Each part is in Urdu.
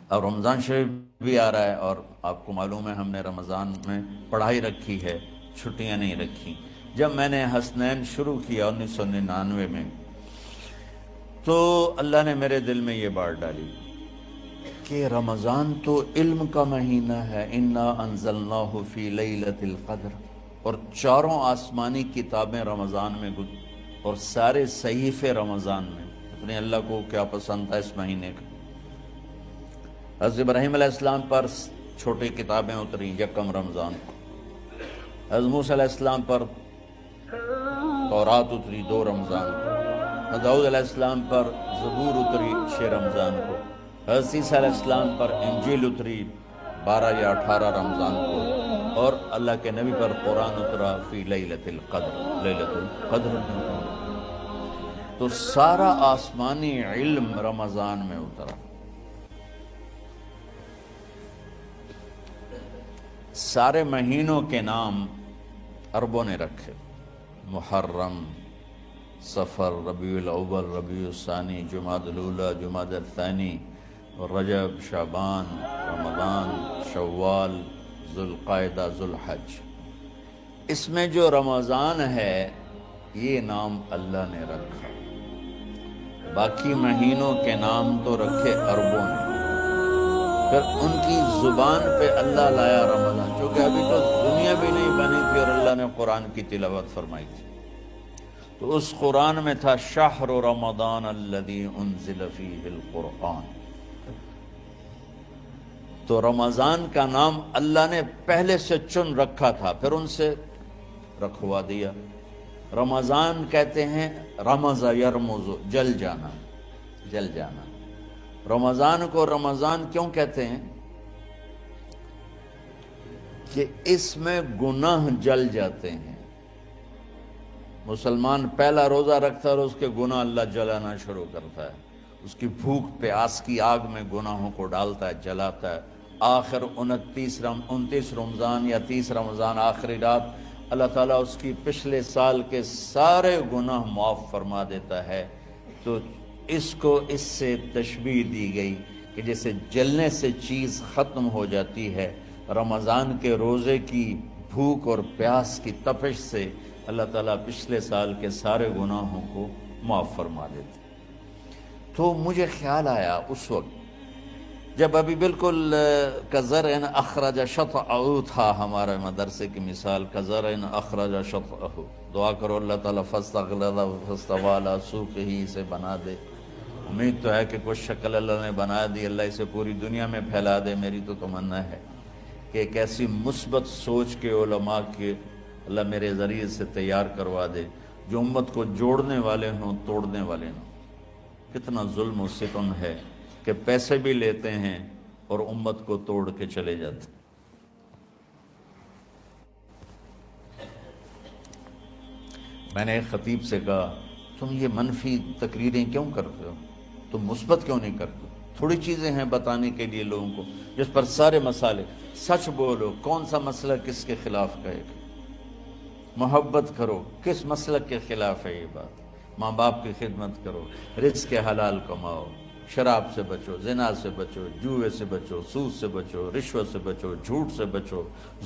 اب رمضان شریف بھی آ رہا ہے، اور آپ کو معلوم ہے ہم نے رمضان میں پڑھائی رکھی ہے، چھٹیاں نہیں رکھی۔ جب میں نے حسنین شروع کیا 1999 میں، تو اللہ نے میرے دل میں یہ بات ڈالی کہ رمضان تو علم کا مہینہ ہے، انا انزلناہ فی لیلۃ القدر، اور چاروں آسمانی کتابیں رمضان میں اور سارے صحیفے رمضان میں۔ اپنے اللہ کو کیا پسند تھا اس مہینے کا۔ حضرت ابراہیم علیہ السلام پر چھوٹی کتابیں اتری یکم رمضان کو، حضرت موسیٰ علیہ السلام پر تورات اتری 2 رمضان کو، حضرت داؤد علیہ السلام پر زبور اتری 6 رمضان کو، حضرت عیسیٰ علیہ السلام پر انجیل اتری 12 یا 18 رمضان کو، اور اللہ کے نبی پر قرآن اترا فی لیلۃ القدر، لیلۃ القدر میں اترا۔ تو سارا آسمانی علم رمضان میں اترا۔ سارے مہینوں کے نام عربوں نے رکھے، محرم، صفر، ربیع الاول، ربیع الثانی، جمادی الاولی، جمادی الثانی، رجب، شعبان، رمضان، شوال، ذوالقعدہ، ذوالحج۔ اس میں جو رمضان ہے یہ نام اللہ نے رکھا، باقی مہینوں کے نام تو رکھے عربوں نے۔ پھر ان کی زبان پہ اللہ لایا رمضان، چونکہ ابھی تو دنیا بھی نہیں بنی تھی اور اللہ نے قرآن کی تلاوت فرمائی تھی، تو اس قرآن میں تھا شہر رمضان الذی انزل فیہ القرآن۔ تو رمضان کا نام اللہ نے پہلے سے چن رکھا تھا، پھر ان سے رکھوا دیا۔ رمضان کہتے ہیں رمض یرمض، جل جانا، جل جانا۔ رمضان کو رمضان کیوں کہتے ہیں؟ کہ اس میں گناہ جل جاتے ہیں۔ مسلمان پہلا روزہ رکھتا ہے اور اس کے گناہ اللہ جلانا شروع کرتا ہے، اس کی بھوک پیاس کی آگ میں گناہوں کو ڈالتا ہے، جلاتا ہے۔ آخر 29 رمضان یا 30 رمضان آخری رات اللہ تعالیٰ اس کی پچھلے سال کے سارے گناہ معاف فرما دیتا ہے۔ تو اس کو اس سے تشبیہ دی گئی کہ جیسے جلنے سے چیز ختم ہو جاتی ہے، رمضان کے روزے کی بھوک اور پیاس کی تپش سے اللہ تعالیٰ پچھلے سال کے سارے گناہوں کو معاف فرما دیتے۔ تو مجھے خیال آیا اس وقت جب ابھی بالکل کزرع اخرج شطأہ تھا، ہمارے مدرسے کی مثال کزرع اخرج شطأہ، دعا کرو اللہ تعالیٰ فاستغلظ فاستوی علی سوقہ، اسے بنا دے۔ امید تو ہے کہ کچھ شکل اللہ نے بنا دی، اللہ اسے پوری دنیا میں پھیلا دے۔ میری تو تمنا ہے کہ ایک ایسی مثبت سوچ کے علماء کے اللہ میرے ذریعے سے تیار کروا دے جو امت کو جوڑنے والے ہوں، توڑنے والے ہوں۔ کتنا ظلم و ستم ہے کہ پیسے بھی لیتے ہیں اور امت کو توڑ کے چلے جاتے۔ میں نے ایک خطیب سے کہا تم یہ منفی تقریریں کیوں کرتے ہو، تم مثبت کیوں نہیں کرتے؟ تھوڑی چیزیں ہیں بتانے کے لیے لوگوں کو جس پر سارے مسئلے، سچ بولو، کون سا مسئلہ کس کے خلاف کہے گا، محبت کرو، کس مسلک کے خلاف ہے یہ بات، ماں باپ کی خدمت کرو، رزق حلال کماؤ، شراب سے بچو، زنا سے بچو، جوئے سے بچو، سود سے بچو، رشوت سے بچو، جھوٹ سے بچو،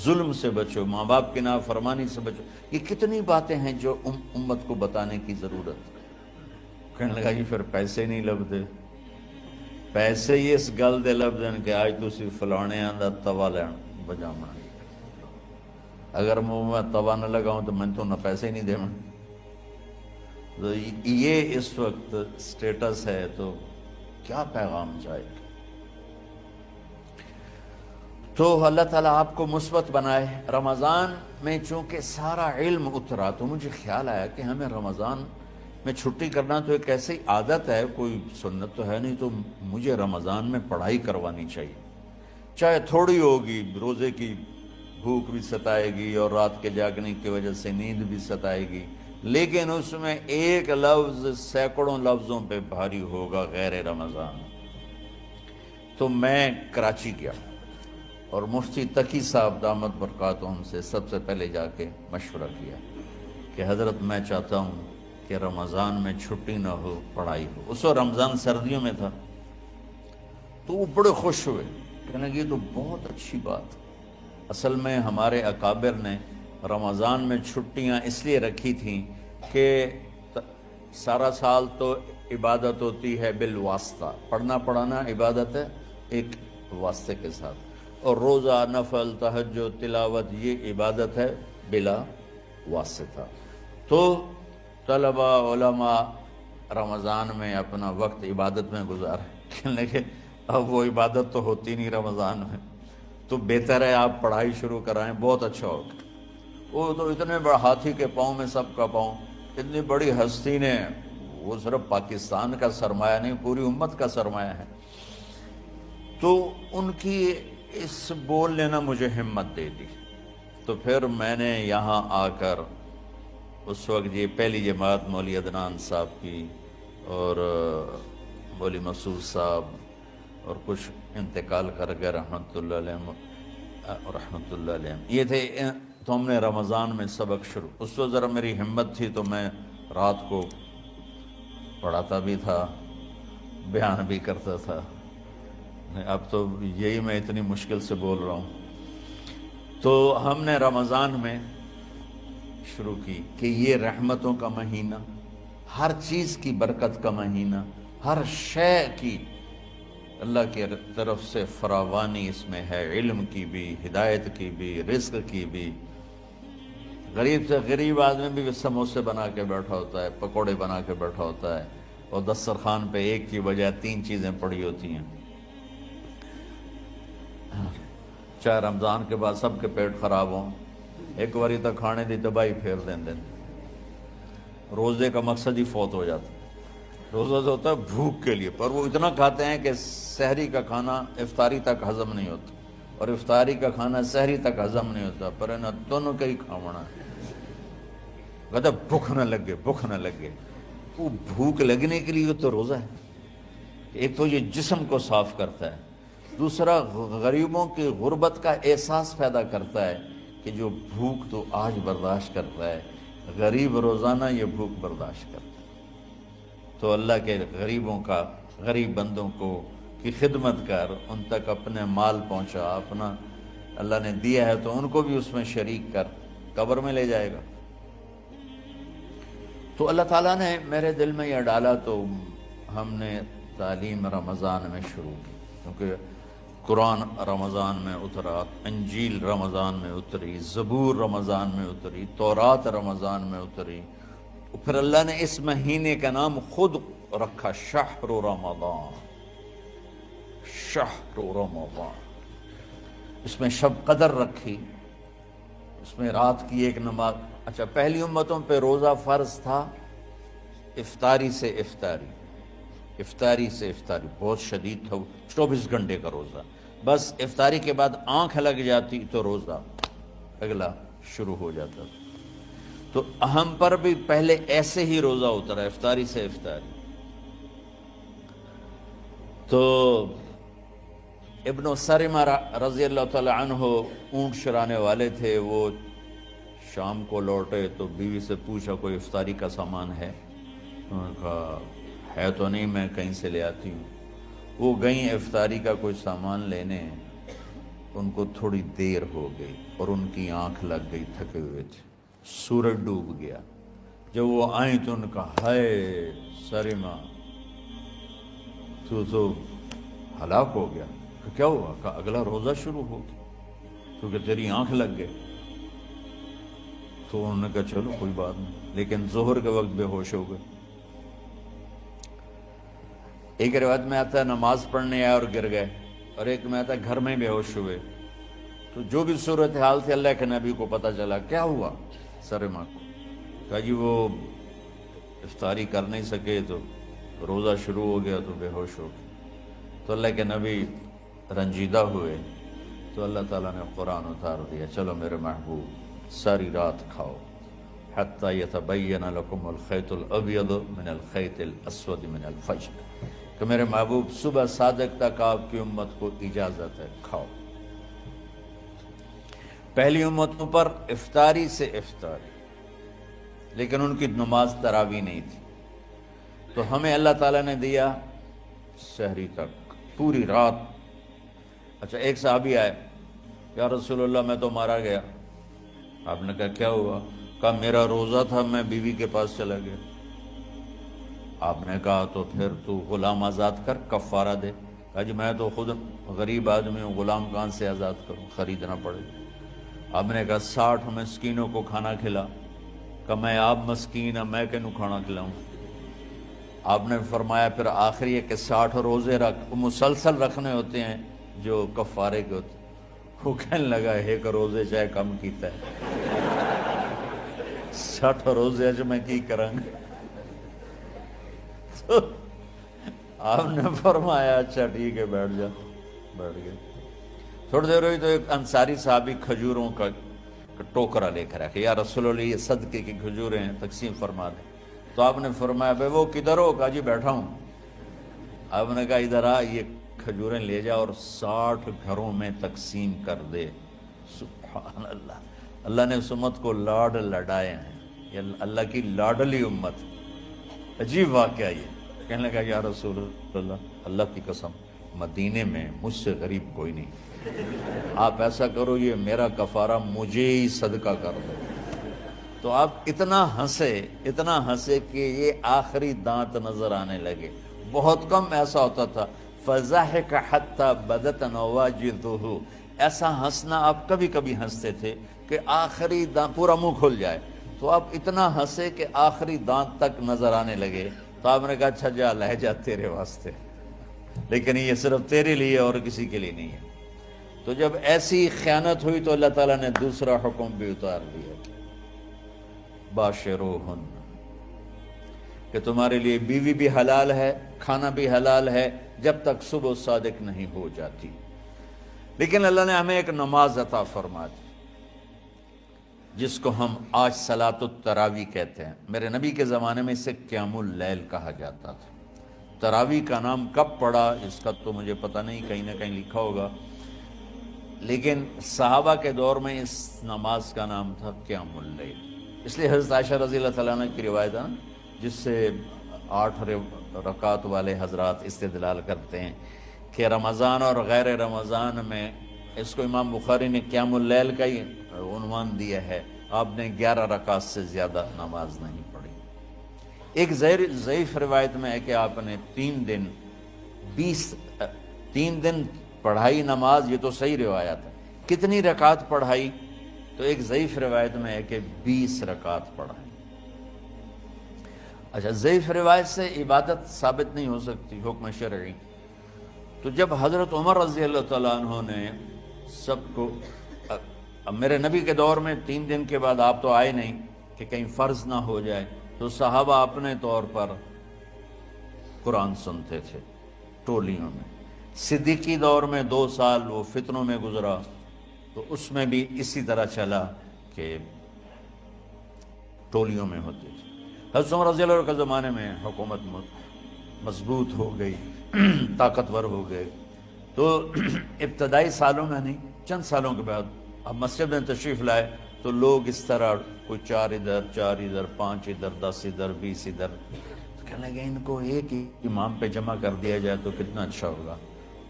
ظلم سے بچو، ماں باپ کی نافرمانی سے بچو۔ یہ کتنی باتیں ہیں جو امت کو بتانے کی ضرورت ہے۔ کہنے لگا جی پھر پیسے نہیں لبدے، پیسے ہی اس گل دے لبدے کہ آج تسی فلانے آندہ توا لین بجامنا، اگر میں توا نہ لگاؤں تو میں تو نہ پیسے نہیں دے میں۔ تو یہ اس وقت سٹیٹس ہے، تو کیا پیغام جائے گا؟ تو اللہ تعالیٰ آپ کو مثبت بنائے۔ رمضان میں چونکہ سارا علم اترا تو مجھے خیال آیا کہ ہمیں رمضان میں چھٹی کرنا تو ایک ایسی عادت ہے، کوئی سنت تو ہے نہیں، تو مجھے رمضان میں پڑھائی کروانی چاہیے، چاہے تھوڑی ہوگی، روزے کی بھوک بھی ستائے گی اور رات کے جاگنے کی وجہ سے نیند بھی ستائے گی، لیکن اس میں ایک لفظ سینکڑوں لفظوں پہ بھاری ہوگا غیر رمضان۔ تو میں کراچی گیا اور مفتی تقی صاحب دامت برکاتہم سے سب سے پہلے جا کے مشورہ کیا کہ حضرت میں چاہتا ہوں کہ رمضان میں چھٹی نہ ہو، پڑھائی ہو۔ اس وقت رمضان سردیوں میں تھا، تو وہ بڑے خوش ہوئے، کہنے لگے یہ تو بہت اچھی بات۔ اصل میں ہمارے اکابر نے رمضان میں چھٹیاں اس لیے رکھی تھیں کہ سارا سال تو عبادت ہوتی ہے بالواسطہ، پڑھنا پڑھانا عبادت ہے ایک واسطے کے ساتھ، اور روزہ، نفل، تہجد، تلاوت یہ عبادت ہے بلا واسطہ۔ تو طلبہ علماء رمضان میں اپنا وقت عبادت میں گزارے، کہنے کہ اب وہ عبادت تو ہوتی نہیں رمضان میں، تو بہتر ہے آپ پڑھائی شروع کرائیں، بہت اچھا ہوگا۔ وہ تو اتنے بڑے ہاتھی کے پاؤں میں سب کا پاؤں، اتنی بڑی ہستی نے، وہ صرف پاکستان کا سرمایہ نہیں پوری امت کا سرمایہ ہے، تو ان کی اس بول نے نہ مجھے ہمت دے دی۔ تو پھر میں نے یہاں آ کر اس وقت یہ پہلی جماعت مولوی عدنان صاحب کی اور مولوی مسعود صاحب اور کچھ انتقال کر گئے رحمۃ اللہ علیہ، یہ تھے، تو ہم نے رمضان میں سبق شروع، اس وقت ذرا میری ہمت تھی تو میں رات کو پڑھاتا بھی تھا، بیان بھی کرتا تھا۔ اب تو یہی میں اتنی مشکل سے بول رہا ہوں۔ تو ہم نے رمضان میں شروع کی کہ یہ رحمتوں کا مہینہ، ہر چیز کی برکت کا مہینہ، ہر شے کی اللہ کی طرف سے فراوانی اس میں ہے، علم کی بھی، ہدایت کی بھی، رزق کی بھی۔ غریب سے غریب آدمی بھی سموسے بنا کے بیٹھا ہوتا ہے، پکوڑے بنا کے بیٹھا ہوتا ہے، اور دسترخوان پہ ایک کی بجائے 3 چیزیں پڑی ہوتی ہیں۔ چاہے رمضان کے بعد سب کے پیٹ خراب ہوں، ایک باری تک کھانے دی تباہی پھیر دیں۔ روزے کا مقصد ہی فوت ہو جاتا ہے۔ روزہ تو ہوتا ہے بھوک کے لیے، پر وہ اتنا کھاتے ہیں کہ سحری کا کھانا افطاری تک ہضم نہیں ہوتا، اور افطاری کا کھانا سحری تک ہضم نہیں ہوتا، پر انہیں دونوں کا ہی کھاونا ہے۔ کہتا بھوک نہ لگے، بھوک نہ لگے۔ وہ بھوک لگنے کے لیے تو روزہ ہے، ایک تو یہ جسم کو صاف کرتا ہے، دوسرا غریبوں کی غربت کا احساس پیدا کرتا ہے کہ جو بھوک تو آج برداشت کرتا ہے، غریب روزانہ یہ بھوک برداشت کرتا ہے۔ تو اللہ کے غریبوں کا، غریب بندوں کو کی خدمت کر، ان تک اپنے مال پہنچا، اپنا اللہ نے دیا ہے تو ان کو بھی اس میں شریک کر، قبر میں لے جائے گا۔ تو اللہ تعالیٰ نے میرے دل میں یہ ڈالا، تو ہم نے تعلیم رمضان میں شروع کی، کیونکہ قرآن رمضان میں اترا، انجیل رمضان میں اتری، زبور رمضان میں اتری، تورات رمضان میں اتری۔ پھر اللہ نے اس مہینے کا نام خود رکھا شہر رمضان، شہر رمضان۔ اس میں شب قدر رکھی، اس میں رات کی ایک نماز۔ اچھا، پہلی امتوں پہ روزہ فرض تھا افطاری سے افطاری، افطاری سے افطاری، بہت شدید تھا، 24 گھنٹے کا روزہ۔ بس افطاری کے بعد آنکھ لگ جاتی تو روزہ اگلا شروع ہو جاتا تھا۔ تو ہم پر بھی پہلے ایسے ہی روزہ اترا، افطاری سے افطاری۔ تو ابن سرمہ رضی اللہ تعالی عنہ اونٹ چرانے والے تھے، وہ شام کو لوٹے تو بیوی سے پوچھا کوئی افطاری کا سامان ہے؟ انہوں نے کہا ہے تو نہیں، میں کہیں سے لے آتی ہوں۔ وہ گئیں افطاری کا کوئی سامان لینے، ان کو تھوڑی دیر ہو گئی اور ان کی آنکھ لگ گئی، تھکے ہوئے تھے، سورج ڈوب گیا۔ جب وہ آئیں تو ان کا ہائے سرمہ تو ہلاک ہو گیا۔ کیا ہوا؟ کہا اگلا روزہ شروع ہو گیا کیونکہ تیری آنکھ لگ گئی۔ تو انہوں نے کہا چلو کوئی بات نہیں، لیکن ظہر کے وقت بے ہوش ہو گئے۔ ایک روایت میں آتا ہے نماز پڑھنے آئے اور گر گئے، اور ایک میں آتا ہے گھر میں بے ہوش ہوئے۔ تو جو بھی صورتحال تھی اللہ کے نبی کو پتہ چلا۔ کیا ہوا سرمہ کو؟ کہا جی وہ افطاری کر نہیں سکے تو روزہ شروع ہو گیا تو بے ہوش ہو گئے۔ تو اللہ کے نبی رنجیدہ ہوئے، تو اللہ تعالیٰ نے قرآن اتار دیا، چلو میرے محبوب ساری رات کھاؤ، حتی یتبین لکم الخیط الابیض من الخیط الاسود من الفجر، کہ میرے محبوب صبح صادق تک آپ کی امت کو اجازت ہے، کھاؤ۔ پہلی امتوں پر افطاری سے افطاری، لیکن ان کی نماز تراویح نہیں تھی، تو ہمیں اللہ تعالیٰ نے دیا سحری تک پوری رات. اچھا ایک صحابی آئے, یا رسول اللہ میں تو مارا گیا. آپ نے کہا کیا ہوا؟ کہا میرا روزہ تھا, میں بیوی کے پاس چلا گیا. آپ نے کہا تو پھر تو غلام آزاد کر, کفارہ دے. کہا جی میں تو خود غریب آدمی ہوں, غلام کہاں سے آزاد کروں, خریدنا پڑے گا. آپ نے کہا 60 مسکینوں کو کھانا کھلا. کہ میں آپ مسکین ہیں, میں کنوں کھانا کھلاؤں؟ آپ نے فرمایا پھر آخری ہے کہ 60 روزے رکھ, مسلسل رکھنے ہوتے ہیں جو کفارے کے ہوتے ہیں. وہ کہنے لگا ایک روزے چاہے کم کیتا ہے, 60 روزے اچ میں کی کروں گا. تو آپ نے فرمایا اچھا ٹھیک ہے بیٹھ جا. بیٹھ گئے. تھوڑی دیر ہوئی تو ایک انصاری صحابی کھجوروں کا ٹوکرا لے کر آیا, یا رسول اللہ یہ صدقے کی کھجوریں ہیں, تقسیم فرما دیں. تو آپ نے فرمایا بھائی وہ کدھر ہو؟ کہا جی بیٹھا ہوں. آپ نے کہا ادھر آ, یہ کھجوریں لے جا اور 60 گھروں میں تقسیم کر دے. سبحان اللہ, اللہ نے اس امت کو لاڈ لڈائے ہیں, یہ اللہ کی لاڈلی امت. عجیب واقعہ یہ. کہنے لگا یا رسول اللہ, اللہ کی قسم مدینے میں مجھ سے غریب کوئی نہیں, آپ ایسا کرو یہ میرا کفارہ مجھے ہی صدقہ کر دو. تو آپ اتنا ہنسے کہ یہ آخری دانت نظر آنے لگے. بہت کم ایسا ہوتا تھا. فَضَحِكَ حَتَّى بَدَتْ نَوَاجِذُهُ, ایسا ہنسنا آپ کبھی کبھی ہنستے تھے کہ آخری دانت پورا منہ کھل جائے. تو آپ اتنا ہنسے کہ آخری دانت تک نظر آنے لگے. تو آپ نے کہا اچھا جا لے جا تیرے واسطے, لیکن یہ صرف تیرے لیے اور کسی کے لیے نہیں ہے. تو جب ایسی خیانت ہوئی تو اللہ تعالیٰ نے دوسرا حکم بھی اتار دیا, باشروہن, کہ تمہارے لیے بیوی بھی حلال ہے, کھانا بھی حلال ہے جب تک صبح صادق نہیں ہو جاتی. لیکن اللہ نے ہمیں ایک نماز عطا فرما دی جس کو ہم آج صلاۃ التراویح کہتے ہیں. میرے نبی کے زمانے میں اسے قیام اللیل کہا جاتا تھا. تراویح کا نام کب پڑا اس کا تو مجھے پتہ نہیں, کہیں نہ کہیں لکھا ہوگا, لیکن صحابہ کے دور میں اس نماز کا نام تھا قیام اللیل. اس لیے حضرت عائشہ رضی اللہ تعالیٰ عنہ کی روایت ہے جس سے 8 رکعت والے حضرات استدلال کرتے ہیں کہ رمضان اور غیر رمضان میں, اس کو امام بخاری نے قیام اللیل کا ہی عنوان دیا ہے, آپ نے 11 رکعت سے زیادہ نماز نہیں پڑھی. ایک ضعیف روایت میں ہے کہ آپ نے 3 دن پڑھائی نماز, یہ تو صحیح روایت ہے. کتنی رکعت پڑھائی؟ تو ایک ضعیف روایت میں ہے کہ 20 رکعت پڑھائی. اچھا ضعیف روایت سے عبادت ثابت نہیں ہو سکتی حکم شرعی. تو جب حضرت عمر رضی اللہ تعالیٰ عنہ نے سب کو, اب میرے نبی کے دور میں 3 دن کے بعد آپ تو آئے نہیں کہ کہیں فرض نہ ہو جائے, تو صحابہ اپنے طور پر قرآن سنتے تھے ٹولیوں میں. صدیقی دور میں 2 سال وہ فتنوں میں گزرا, تو اس میں بھی اسی طرح چلا کہ ٹولیوں میں ہوتے تھے. حضرت عمر رضی اللہ عنہ کے زمانے میں حکومت مضبوط ہو گئی, طاقتور ہو گئے. تو ابتدائی سالوں میں نہیں, چند سالوں کے بعد اب مسجد میں تشریف لائے تو لوگ اس طرح کوئی 4 ادھر 4 ادھر 5 ادھر 10 ادھر 20 ادھر, تو کہنے لگے ان کو ایک ہی امام پہ جمع کر دیا جائے تو کتنا اچھا ہوگا.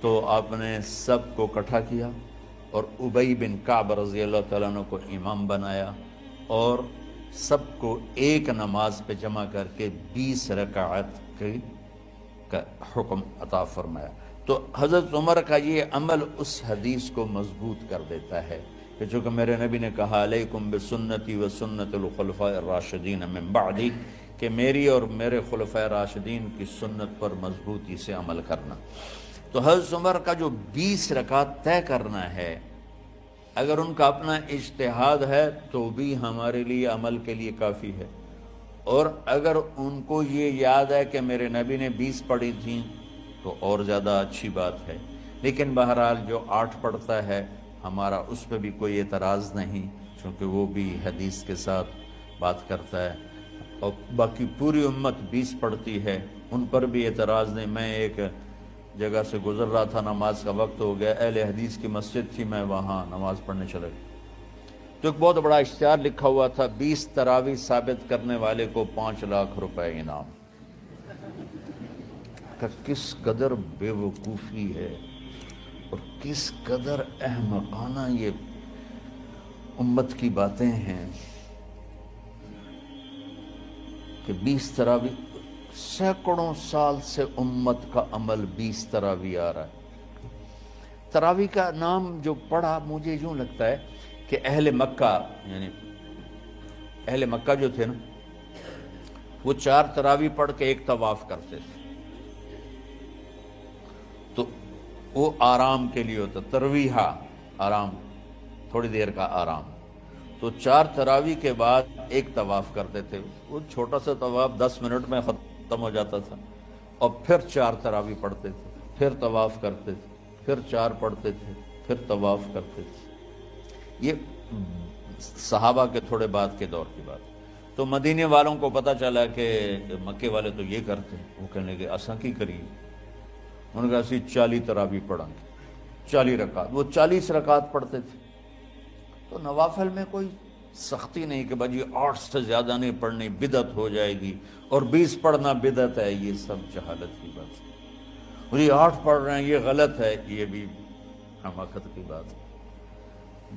تو آپ نے سب کو اکٹھا کیا اور ابی بن کعب رضی اللہ تعالیٰ عنہ کو امام بنایا اور سب کو ایک نماز پہ جمع کر کے 20 رکعت کا حکم عطا فرمایا. تو حضرت عمر کا یہ عمل اس حدیث کو مضبوط کر دیتا ہے کہ چونکہ میرے نبی نے کہا علیکم بسنتی و سنت الخلفاء الراشدین من بعدی, کہ میری اور میرے خلفاء راشدین کی سنت پر مضبوطی سے عمل کرنا. تو حضرت عمر کا جو 20 رکعت طے کرنا ہے, اگر ان کا اپنا اجتہاد ہے تو بھی ہمارے لیے عمل کے لیے کافی ہے, اور اگر ان کو یہ یاد ہے کہ میرے نبی نے 20 پڑھی تھیں تو اور زیادہ اچھی بات ہے. لیکن بہرحال جو 8 پڑھتا ہے ہمارا اس پہ بھی کوئی اعتراض نہیں, چونکہ وہ بھی حدیث کے ساتھ بات کرتا ہے, اور باقی پوری امت 20 پڑھتی ہے ان پر بھی اعتراض نہیں. میں ایک جگہ سے گزر رہا تھا, نماز کا وقت ہو گیا, اہل حدیث کی مسجد تھی, میں وہاں نماز پڑھنے چلا گیا تو ایک بہت بڑا اشتہار لکھا ہوا تھا, 20 تراویح ثابت کرنے والے کو 5 لاکھ روپے انعام. کا کس قدر بے وقوفی ہے اور کس قدر احمقانہ یہ امت کی باتیں ہیں کہ 20 تراویح، سینکڑوں سال سے امت کا عمل 20 تراویح آ رہا ہے۔ تراویح کا نام جو پڑھا مجھے یوں لگتا ہے کہ اہل مکہ، یعنی اہل مکہ جو تھے نا، وہ 4 تراویح پڑھ کے ایک طواف کرتے تھے، تو وہ آرام کے لیے ہوتا، ترویحہ آرام، تھوڑی دیر کا آرام، تو 4 تراویح کے بعد ایک طواف کرتے تھے۔ وہ چھوٹا سا طواف 10 منٹ میں ختم ہو جاتا تھا، اور پھر 4 تراویح پڑھتے تھے، پھر طواف کرتے تھے، پھر 4 پڑھتے تھے، پھر طواف کرتے تھے۔ یہ صحابہ کے تھوڑے بعد کے دور کی بات۔ تو مدینے والوں کو پتہ چلا کہ مکے والے تو یہ کرتے ہیں، وہ کہنے لگے اساں کی کریے؟ انہوں نے کہا اسی 40 تراویح پڑھیں گے، 40 رکعت۔ وہ 40 رکعت پڑھتے تھے۔ تو نوافل میں کوئی سختی نہیں کہ بھائی 8 سے زیادہ نہیں پڑھنی، بدعت ہو جائے گی، اور 20 پڑھنا بدعت ہے، یہ سب جہالت کی بات ہے۔ اور یہ 8 پڑھ رہے ہیں یہ غلط ہے، یہ بھی حماقت کی بات ہے۔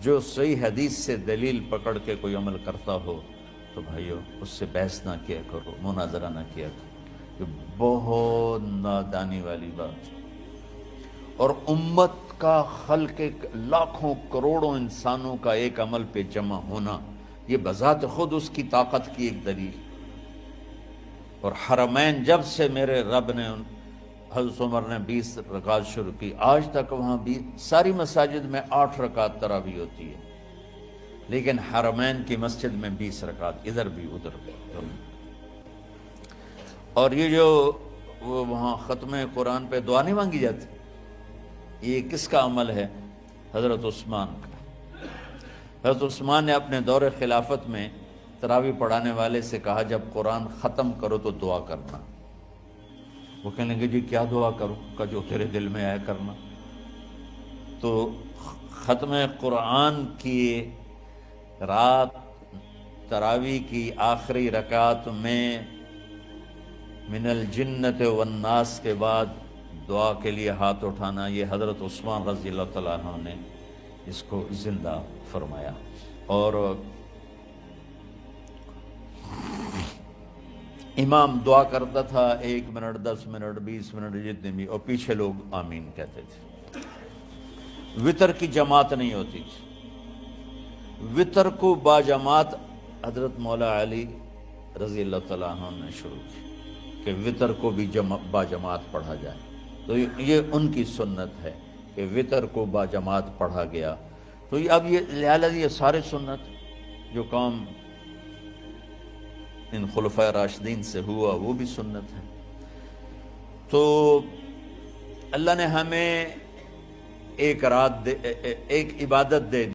جو صحیح حدیث سے دلیل پکڑ کے کوئی عمل کرتا ہو تو بھائیو اس سے بحث نہ کیا کرو، مناظرہ نہ کیا کرو، یہ بہت نادانی والی بات ہے۔ اور امت کا خلق لاکھوں کروڑوں انسانوں کا ایک عمل پہ جمع ہونا، یہ بذات خود اس کی طاقت کی ایک دلیل۔ اور حرمین جب سے میرے رب نے حضرت عمر نے 20 رکعت شروع کی، آج تک وہاں بھی ساری مساجد میں 8 رکعت تراویح ہوتی ہے، لیکن حرمین کی مسجد میں 20 رکعت، ادھر بھی ادھر بھی۔ اور یہ جو وہاں ختم قرآن پہ دعا نہیں مانگی جاتی، یہ کس کا عمل ہے؟ حضرت عثمان کا۔ حضرت عثمان نے اپنے دور خلافت میں تراویح پڑھانے والے سے کہا جب قرآن ختم کرو تو دعا کرنا۔ وہ کہنے لگے جی کیا دعا کروں؟ کہ جو تیرے دل میں آیا کرنا۔ تو ختم قرآن کی رات تراویح کی آخری رکعت میں من الجنت والناس کے بعد دعا کے لیے ہاتھ اٹھانا، یہ حضرت عثمان رضی اللہ تعالیٰ عنہ نے اس کو زندہ فرمایا۔ اور امام دعا کرتا تھا 1 منٹ، 10 منٹ، 20 منٹ، جتنے بھی، اور پیچھے لوگ آمین کہتے تھے۔ وطر کی جماعت نہیں ہوتی تھی، وطر کو باجماعت حضرت مولا علی رضی اللہ تعالیٰ عنہ نے شروع کی کہ وطر کو بھی باجماعت پڑھا جائے۔ تو یہ ان کی سنت ہے کہ وطر کو باجماعت پڑھا گیا۔ تو اب یہ لہٰذا یہ سارے سنت جو کام ان خلفۂ راشدین سے ہوا وہ بھی سنت ہے۔ تو اللہ نے ہمیں ایک عبادت دے دی۔